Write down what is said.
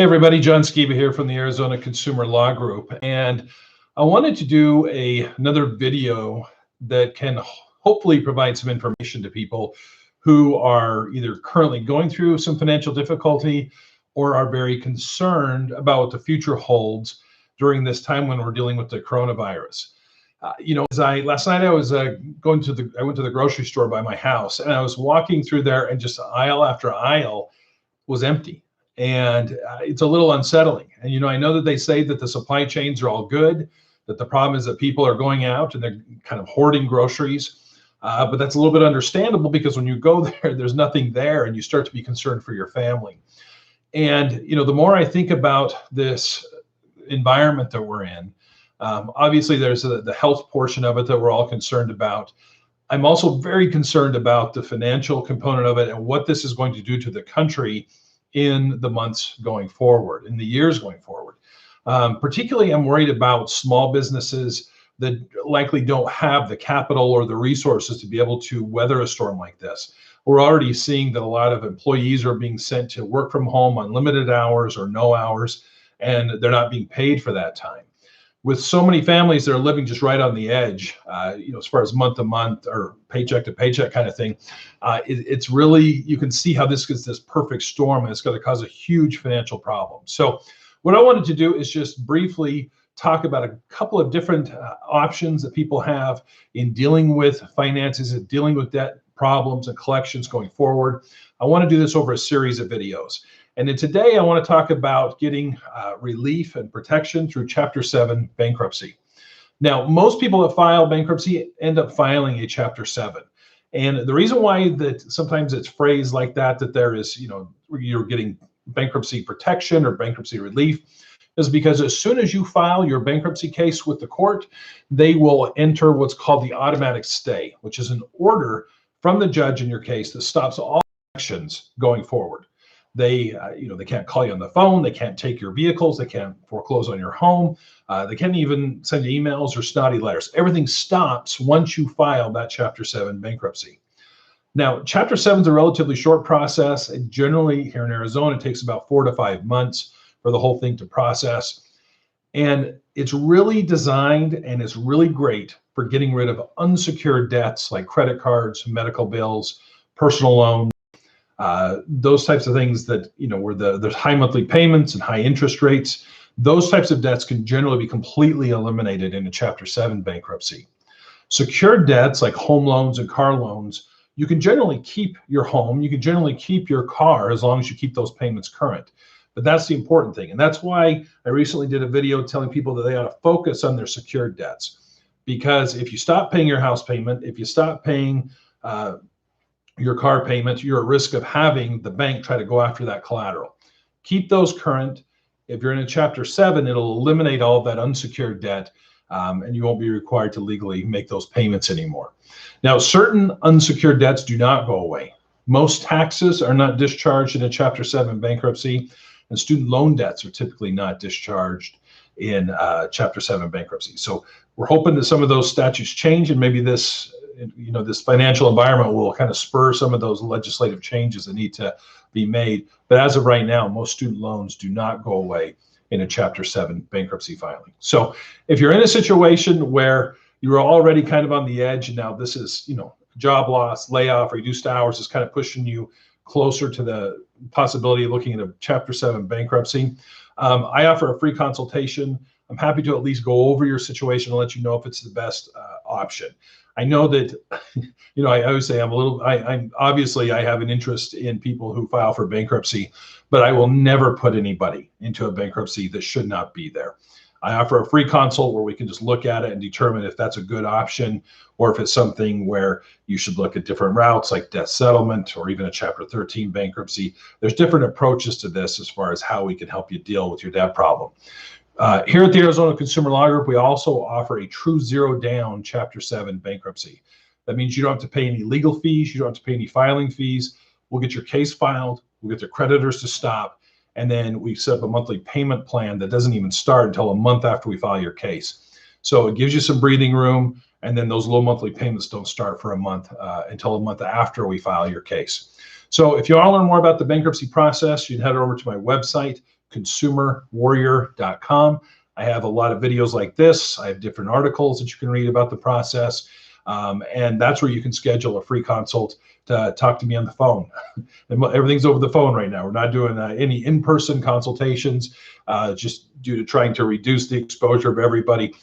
Hey everybody, John Skiba here from the Arizona Consumer Law Group, and I wanted to do another video that can hopefully provide some information to people who are either currently going through some financial difficulty or are very concerned about what the future holds during this time when we're dealing with the coronavirus. Last night I was I went to the grocery store by my house, and I was walking through there, and just aisle after aisle was empty. And it's a little unsettling. And, I know that they say that the supply chains are all good, that the problem is that people are going out and they're kind of hoarding groceries. But that's a little bit understandable, because when you go there, there's nothing there, and you start to be concerned for your family. And, the more I think about this environment that we're in, obviously there's the health portion of it that we're all concerned about. I'm also very concerned about the financial component of it and what this is going to do to the country in the months going forward, in the years going forward. Particularly, I'm worried about small businesses that likely don't have the capital or the resources to be able to weather a storm like this. We're already seeing that a lot of employees are being sent to work from home on limited hours or no hours, and they're not being paid for that time. With so many families that are living just right on the edge, as far as month to month or paycheck to paycheck kind of thing, it's really, you can see how this is this perfect storm, and it's going to cause a huge financial problem. So what I wanted to do is just briefly talk about a couple of different options that people have in dealing with finances and dealing with debt problems and collections going forward. I want to do this over a series of videos. And then today I want to talk about getting relief and protection through Chapter 7 bankruptcy. Now, most people that file bankruptcy end up filing a Chapter 7. And the reason why that sometimes it's phrased like that there is, you're getting bankruptcy protection or bankruptcy relief, is because as soon as you file your bankruptcy case with the court, they will enter what's called the automatic stay, which is an order from the judge in your case that stops all actions going forward. They can't call you on the phone. They can't take your vehicles. They can't foreclose on your home. They can't even send you emails or snotty letters. Everything stops once you file that Chapter 7 bankruptcy. Now, Chapter 7 is a relatively short process. It generally, here in Arizona, it takes about 4 to 5 months for the whole thing to process. And it's really designed, and it's really great for getting rid of unsecured debts like credit cards, medical bills, personal loans, those types of things that, where there's high monthly payments and high interest rates. Those types of debts can generally be completely eliminated in a Chapter 7 bankruptcy. Secured debts like home loans and car loans, you can generally keep your home, you can generally keep your car as long as you keep those payments current. But that's the important thing. And that's why I recently did a video telling people that they ought to focus on their secured debts. Because if you stop paying your house payment, if you stop paying your car payment, you're at risk of having the bank try to go after that collateral. Keep those current. If you're in a Chapter 7, it'll eliminate all of that unsecured debt, and you won't be required to legally make those payments anymore. Now, certain unsecured debts do not go away. Most taxes are not discharged in a Chapter 7 bankruptcy, and student loan debts are typically not discharged in Chapter 7 bankruptcy. So we're hoping that some of those statutes change, and maybe this financial environment will kind of spur some of those legislative changes that need to be made. But as of right now, most student loans do not go away in a Chapter 7 bankruptcy filing. So if you're in a situation where you're already kind of on the edge, and now this is, job loss, layoff, reduced hours is kind of pushing you closer to the possibility of looking at a Chapter 7 bankruptcy, I offer a free consultation. I'm happy to at least go over your situation and let you know if it's the best option. I know that, I always say I'm obviously I have an interest in people who file for bankruptcy, but I will never put anybody into a bankruptcy that should not be there. I offer a free consult where we can just look at it and determine if that's a good option, or if it's something where you should look at different routes like debt settlement or even a Chapter 13 bankruptcy. There's different approaches to this as far as how we can help you deal with your debt problem. Here at the Arizona Consumer Law Group, we also offer a true zero down Chapter 7 bankruptcy. That means you don't have to pay any legal fees. You don't have to pay any filing fees. We'll get your case filed. We'll get the creditors to stop. And then we set up a monthly payment plan that doesn't even start until a month after we file your case. So it gives you some breathing room. And then those low monthly payments don't start for a month until a month after we file your case. So if you want to learn more about the bankruptcy process, you can head over to my website, consumerwarrior.com. I have a lot of videos like this. I have different articles that you can read about the process. And that's where you can schedule a free consult to talk to me on the phone. And everything's over the phone right now. We're not doing any in-person consultations, just due to trying to reduce the exposure of everybody.